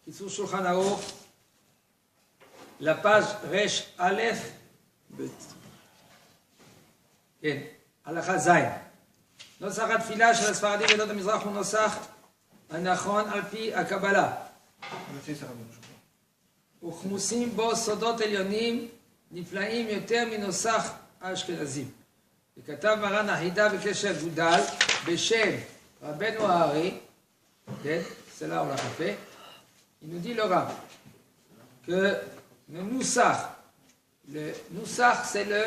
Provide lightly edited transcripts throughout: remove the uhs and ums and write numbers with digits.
Kitzur Shulchan Aruch, la page Resh Aleph, כן, הלכה ז' נוסח התפילה של הספרדים ועדות המזרח הוא נוסח הנכון על פי הקבלה. וכמוסים בו סודות עליונים נפלאים יותר מנוסח האשכנזים. וכתב מרן החידה בקשר גודל בשם רבנו הארי, כן, c'est là on l'a fait, il nous dit le Rav que le nusach c'est le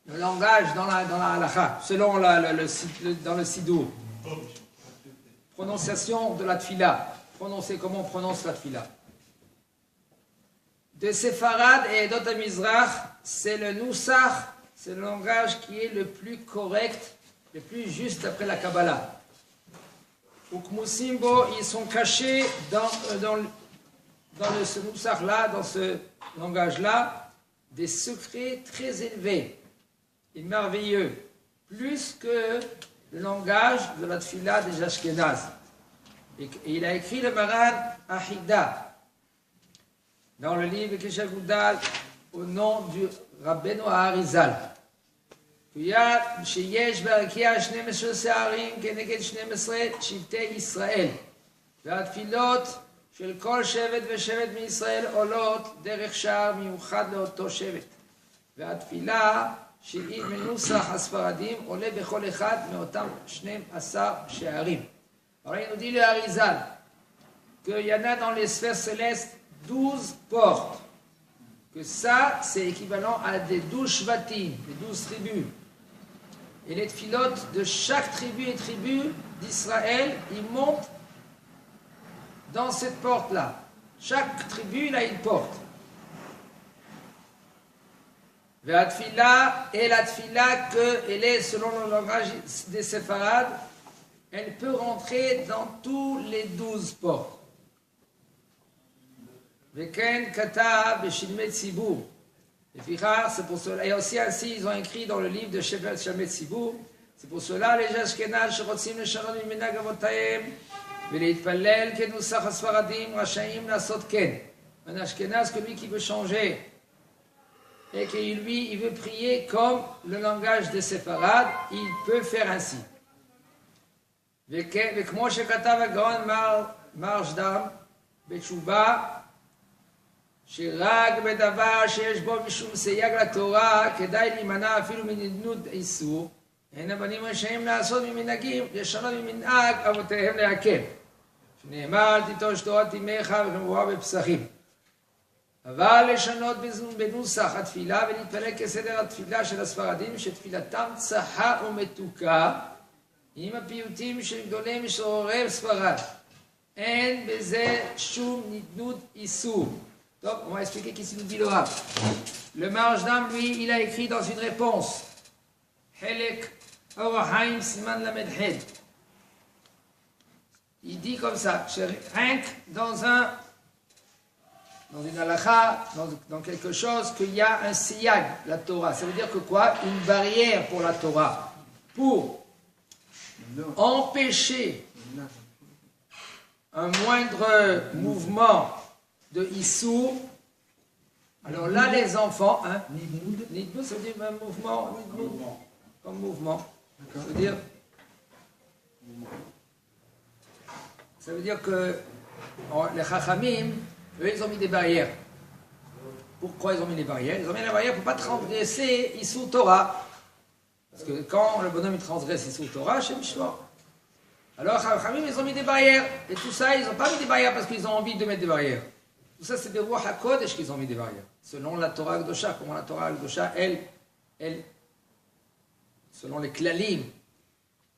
langage dans la halakha, selon dans le sidour. Prononciation de la tfila. Prononcer comment on prononce la tfila. De Sepharad et d'Ot Mizrach, c'est le nusach, c'est le langage qui est le plus correct, le plus juste après la Kabbalah. Ukmusimbo, ils sont cachés dans ce nusach-là, dans ce langage-là, des secrets très élevés et merveilleux, plus que le langage de la tfila des Ashkénazes. Et il a écrit le Maran Ahida dans le livre Kesher Gudal au nom du Rabbeinu Aharizal. שיש בערכיה 12 שערים כנגד 12 שבטי ישראל, והתפילות של כל שבט ושבט מישראל עולות דרך שער מיוחד לאותו שבט. והתפילה שהיא מנוסח הספרדים עולה בכל אחד מאותם 12 שערים. Alors il nous dit le Harizal qu'il y en a dans les sphères célestes 12 portes, que ça c'est équivalent à des 12 shvatim, des 12 tribus. Et les tfilotes de chaque tribu et tribu d'Israël, ils montent dans cette porte-là. Chaque tribu, il a une porte. Et la tfila, qu'elle est selon le langage des séfarades, elle peut rentrer dans tous les 12 portes. Veken kata b'shilmet tzibur. C'est pour cela, et aussi ainsi ils ont écrit dans le livre de Shilmet Tzibur, c'est pour cela les Ashkenaz שרוצים לשנות ממנהג אבותיהם ולהתפלל כנוסח הספרדים רשאים לעשות כן. Un Ashkenaz, celui qui veut changer et que lui il veut prier comme le langage des séfarades, il peut faire ainsi. וכמו שכתב הגאון מרשדם בתשובה, שרק בדבר שיש בו משום סייג לתורה כדאי להימנע אפילו מנדנות איסור, אין הבנים רשאים לעשות ממנהגים, לשנות ממנהג אבותיהם להקל, שנאמר אל תיטוש תורת אמך וכמובן בפסחים. אבל לשנות בנוסח התפילה ולהתפלל כסדר התפילה של הספרדים שתפילתם צחה ומתוקה עם הפיוטים של גדולי משוררי ספרד, אין בזה שום נדנות איסור. Donc, on va expliquer qu'ici nous dit le Rav. Le Maharshdam, lui, il a écrit dans une réponse. Helek Orahaim Siman Lamed Hed. Il dit comme ça, rien que dans une halakha, dans quelque chose, qu'il y a un siyag, la Torah. Ça veut dire que quoi? Une barrière pour la Torah. Pour empêcher un moindre mouvement de Issour. Alors là, les enfants, hein, Nidmoud, ça veut dire un mouvement, comme mouvement. Ça veut dire que les Chachamim, eux, ils ont mis des barrières. Pourquoi ils ont mis des barrières? Ils ont mis des barrières pour ne pas transgresser Issour Torah. Parce que quand le bonhomme il transgresse Issour Torah, c'est Mishmor. Alors, Chachamim, ils ont mis des barrières. Et tout ça, ils n'ont pas mis des barrières parce qu'ils ont envie de mettre des barrières. Tout ça, c'est des Ruach HaKodesh qu'ils ont mis des barrières. Selon la Torah Akdosha, comment la Torah Akdosha, elle, selon les klalim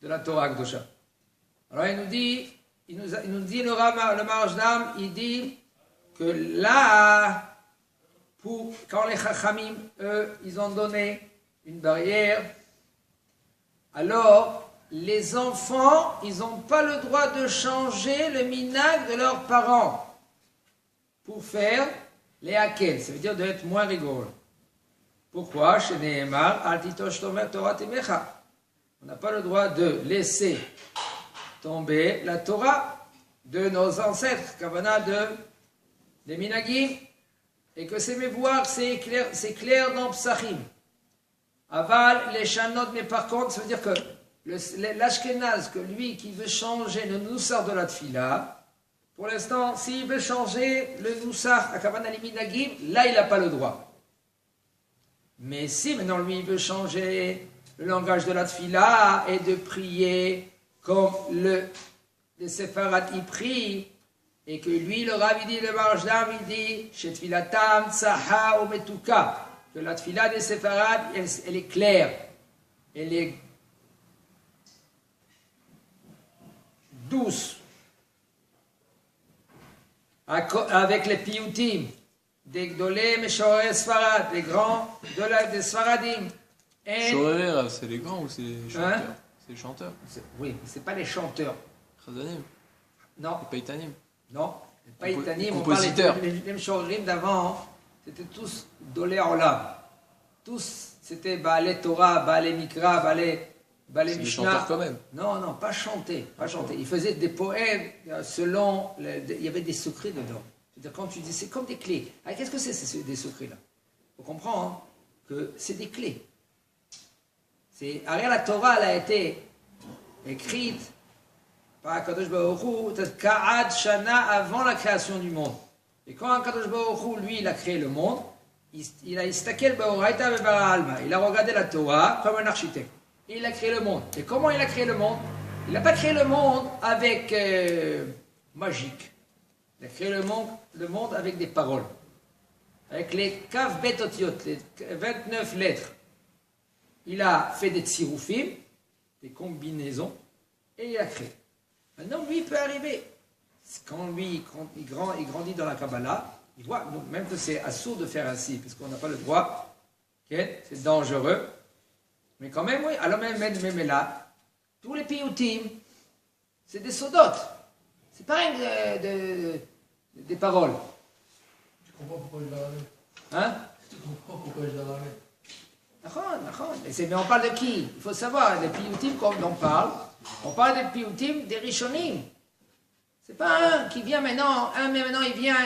de la Torah Akdosha. Alors, il nous dit le Maharshdam, il dit que là, quand les Chachamim, eux, ils ont donné une barrière, alors, les enfants, ils n'ont pas le droit de changer le minhag de leurs parents pour faire les hakel, ça veut dire d'être moins rigoureux. Pourquoi? Chez Nehemar, Al titosh tomer Torah temecha. On n'a pas le droit de laisser tomber la Torah. de nos ancêtres, Kavana des Minagim, et que c'est mévoir, c'est clair dans Psachim. Aval, les Shanot, mais par contre, ça veut dire que l'Ashkenaz, que lui qui veut changer le Noussar de la Tfila, pour l'instant, s'il veut changer le Noussar à Kavana les Minagim, là il n'a pas le droit. Mais si maintenant lui il veut changer le langage de la Tfila et de prier comme les séfarades y prient, et que lui, le Rav, il dit, le Maharshlam, il dit, chez Tfilatam, Tsaha, Ometuka, que la Tfila des séfarades, elle est claire, elle est douce, avec les piyutim, des Gdolé, Meshoré, Sfarad, des grands des Sfaradim. Shoré, c'est les grands ou c'est les chanteurs? Hein? C'est les chanteurs. Oui, mais c'est pas les chanteurs. Chazanim. Non. Les Païtanim. Non. Les Païtanim, on compositeurs. parlait des Meshorim d'avant, c'était tous Dolé Olam. Tous, c'était Baalé Torah, Baalé Mikra, Baalé C'est Mishnah. des chanteurs quand même. Non, non, pas chanter, pas chanter. Ils faisaient des poèmes selon, il y avait des secrets dedans. C'est-à-dire quand tu dis, c'est comme des clés. Ah, qu'est-ce que c'est des secrets là? On comprend hein, que c'est des clés. La Torah, elle a été écrite par Kadosh Baruch Hu, peut-être 40 Shana avant la création du monde. Et quand Kadosh Baruch Hu, lui, il a créé le monde, il a istakel ba'oraita ve'bara alma. Il a regardé la Torah comme un architecte. Et il a créé le monde. Et comment il a créé le monde? Il n'a pas créé le monde avec magique. Il a créé le monde avec des paroles. Avec les kav bet otiot, les 29 lettres. Il a fait des tsiroufim, des combinaisons, et il a créé. Maintenant, lui, il peut arriver. Quand lui, il grandit dans la Kabbalah, il voit, donc, même que c'est assourd de faire ainsi, parce qu'on n'a pas le droit, okay, c'est dangereux. Mais quand même, oui, alors même là, tous les piyutim, c'est des sodotes. C'est pas des paroles. Tu comprends pourquoi je l'ai ramené? Hein? Tu comprends pourquoi je l'ai ramené? Mais on parle de qui? Il faut savoir, les piyutim, comme on parle des piyutim, des rishonim. C'est pas un qui vient maintenant, mais maintenant il vient,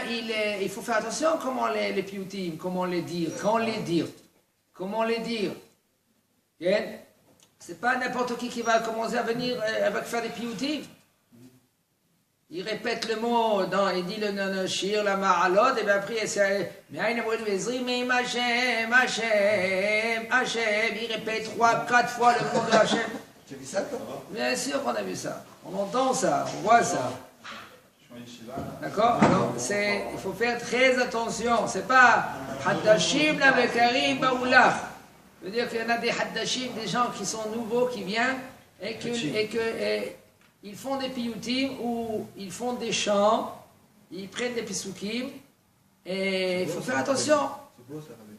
il faut faire attention comment les piyutim, comment les dire, quand les dire, comment les dire. C'est pas n'importe qui va commencer à venir, va faire des piyutim. Il répète le mot, il dit le shir, la ma'alot, et bien après, mais Hashem, Hashem, Hashem, il répète 3-4 fois le mot de Hashem. Tu as vu ça, toi? Bien sûr qu'on a vu ça. On entend ça, on voit ça. D'accord? Alors, il faut faire très attention. C'est pas Haddashim la Bekarim Baoulach. Ça veut dire qu'il y en a des Haddashim, des gens qui sont nouveaux, qui viennent, et ils font des piyutim ou ils font des chants, ils prennent des pisukim, et il faut faire attention. C'est beau ça, Rabbi.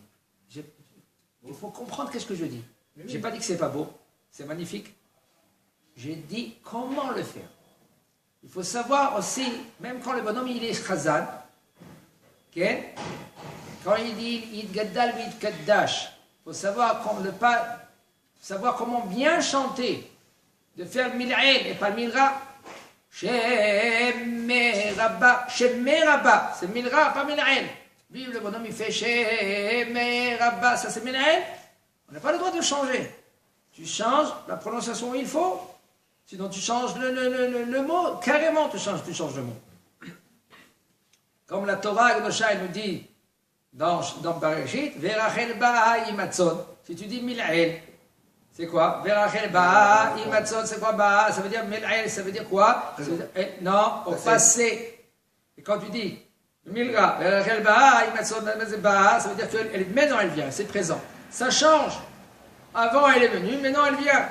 Il faut comprendre qu'est-ce que je dis. Je n'ai pas dit que c'est pas beau, c'est magnifique. J'ai dit comment le faire. Il faut savoir aussi, même quand le bonhomme il est chazan, okay? Quand il dit Yid Gaddal Yid Kaddash, il faut savoir comment bien chanter, de faire mil'el et pas milra. Shemerabba, Shemerabba, c'est milra, pas mil'el. Vive le bonhomme, il fait Shemerabba, ça c'est mil'el. On n'a pas le droit de changer. Tu changes la prononciation où il faut. Sinon, tu changes le mot, carrément, tu changes le mot. Comme la Torah, Gnosha, elle nous dit dans Bereshit, Verachel ba'a imatzon. Si tu dis mil'el, c'est quoi? Verachel ba'a imatzon, c'est quoi ba'a? Ça veut dire mil'el, ça veut dire quoi? Non, au passé. Et quand tu dis milra, Verachel ba'a imatzon, ça veut dire que maintenant elle vient, c'est présent. Ça change. Avant elle est venue, maintenant elle vient.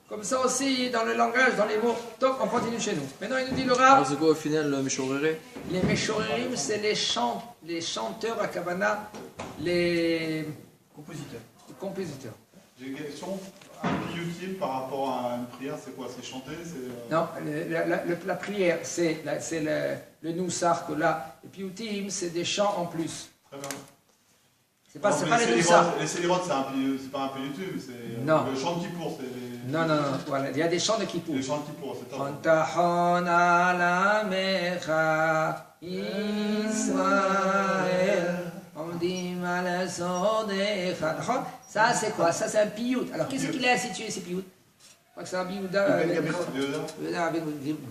Comme ça aussi, dans le langage, dans les mots. Donc, on continue chez nous. Maintenant, il nous dit le Rav. Alors, c'est quoi au final le Meshoréré? Les Meshorerim, c'est les chanteurs à Kavana, les compositeurs. J'ai une question. Un piyutim par rapport à une prière, c'est quoi? C'est chanter? Non, la prière, c'est le Noussar que là. Les piyutim, c'est des chants en plus. Très bien. C'est pas mais les Noussards. les célérotes, c'est pas un peu YouTube, c'est Non. le chant de Kippour. C'est Non, voilà, il y a des chants de Kippour. les chants de Kippour, c'est top. Chantahon alamecha Israël Omdim ala sodecha. Ça c'est quoi? Ça c'est un piyut. Alors qu'est-ce qu'il a institué ces piyut? Je crois que c'est un piyuda avec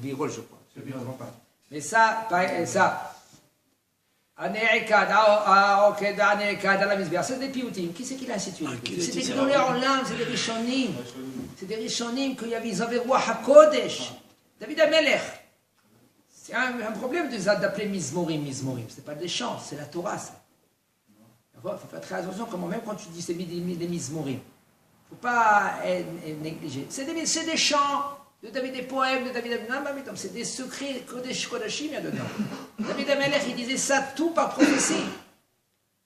Birol, je crois. Je ne me pas. Mais ça, c'est des piyutim. Qui c'est qui l'a institué? C'est des glorieux en langue, c'est des rishonim. C'est des rishonim qu'ils avaient roi HaKodesh. David Amelech. C'est un problème d'appeler Mizmorim. Ce n'est pas des chants, c'est la Torah. Il faut faire très attention, comment même quand tu dis c'est des Mizmorim. Il ne faut pas négliger. C'est des chants de David, des poèmes de David Amelech. C'est des secrets Kodesh Kodashim, il y a dedans. David Amelech, il disait ça tout par prophétie.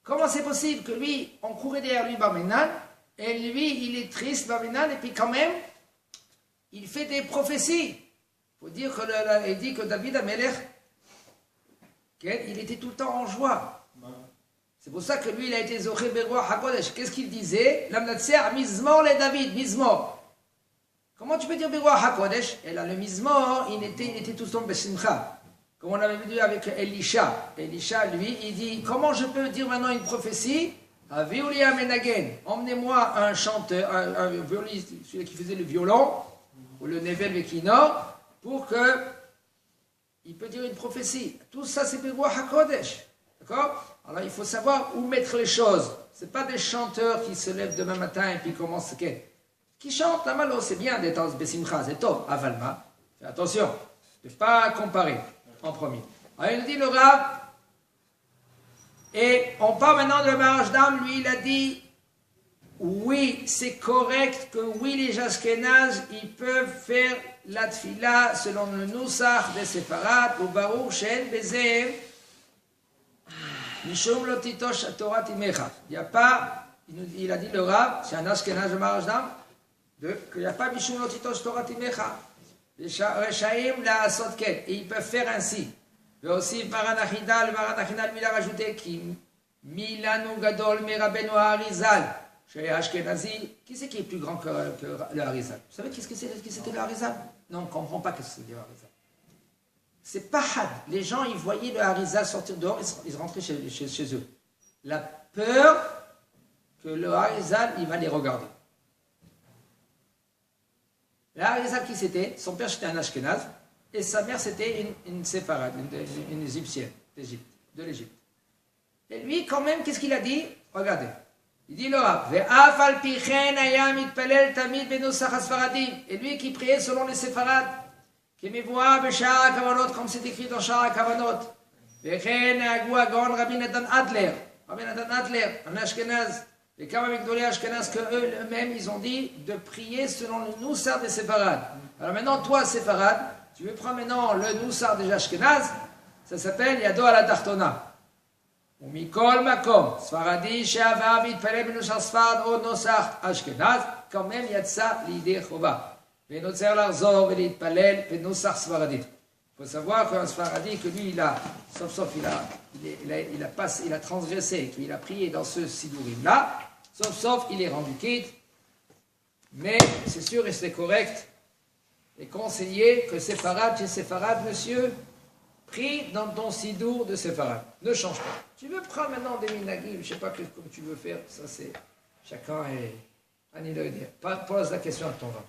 Comment c'est possible que lui, on courait derrière lui Barmenan, et lui, il est triste Barmenan, et puis quand même, il fait des prophéties. Il faut dire il dit que David Amelech, il était tout le temps en joie. C'est pour ça que lui, il a été Zoché Beroi HaKodesh. Qu'est-ce qu'il disait? L'Amnatser, Mizmor le David, Mizmor. Comment tu peux dire Beroi HaKodesh? Et là, le Mizmor, il était tout le temps Besimcha. Comme on avait vu avec Elisha. Elisha, lui, il dit, comment je peux dire maintenant une prophétie? Aviulia Menagen. Emmenez-moi un chanteur, un violoniste, celui qui faisait le violon, ou le Nevel Vekinor, pour que il peut dire une prophétie. Tout ça, c'est Beroi HaKodesh. D'accord? Alors, il faut savoir où mettre les choses. Ce n'est pas des chanteurs qui se lèvent demain matin et puis commencent qui chantent la malo. C'est bien d'être en Besimcha, c'est top. Avalma. Fais attention. Ne pas comparer en premier. Alors, il nous dit le Rav. Et on parle maintenant de mariage d'âme. Lui, il a dit oui, c'est correct que oui, les Ashkénazes, ils peuvent faire la tfila selon le Nusach des séparats ou Baruch Shen Bezeh. Mishum lo titosh Torah timecha. Il n'y a pas, il a dit le Rav, c'est un Ashkenaz de mariage d'âme, qu'il n'y a pas Mishum lo titosh Torah timecha. Reshaim la asotket. Et ils peuvent faire ainsi. Et aussi Maranachida, le Maranachida lui a rajouté qui Milanu Gadol Merabenu Harizal. Chez Ashkenazi, qui c'est qui est plus grand que le Harizal? Vous savez qu'est-ce que c'était le Harizal? Non, on ne comprend pas ce que c'était le Harizal. C'est pahad. Les gens, ils voyaient le Harizal sortir dehors, ils rentraient chez eux. La peur que le Harizal, il va les regarder. Le Harizal, qui c'était? Son père, c'était un Ashkenaz, et sa mère, c'était une séfarade, une égyptienne de l'Égypte. Et lui, quand même, qu'est-ce qu'il a dit? Regardez. Il dit Loa, et lui qui priait selon les séfarades, comme c'est écrit dans Shara Kavanot. Rabbi Nathan Adler, un Ashkenaz, et comme avec Dolé Ashkenaz, que eux-mêmes, ils ont dit de prier selon le Noussar des séfarades. Alors maintenant, toi, séfarade, tu veux prendre maintenant le Noussar des Ashkenaz, ça s'appelle Yado ala Tartona. Umikol Makom, Sfaradi, Sheava, Mitpele, Benouchar Sfard, O Nosach, Ashkenaz, quand même, il y a de ça l'idée Chova. Venotzer Larzor, Velitpalel, Benouchar Sfaradi. Il faut savoir qu'un Sfaradi, que lui, il a transgressé, qu'il a prié dans ce Sidourim-là, sauf, il est rendu quitte. Mais c'est sûr et c'est correct et conseillé que séfarade chez séfarade, monsieur, prie dans ton sidour de séfarade. Ne change pas. Tu veux prendre maintenant des minagim, je ne sais pas comme tu veux faire, ça c'est chacun est. Pose la question à ton vin.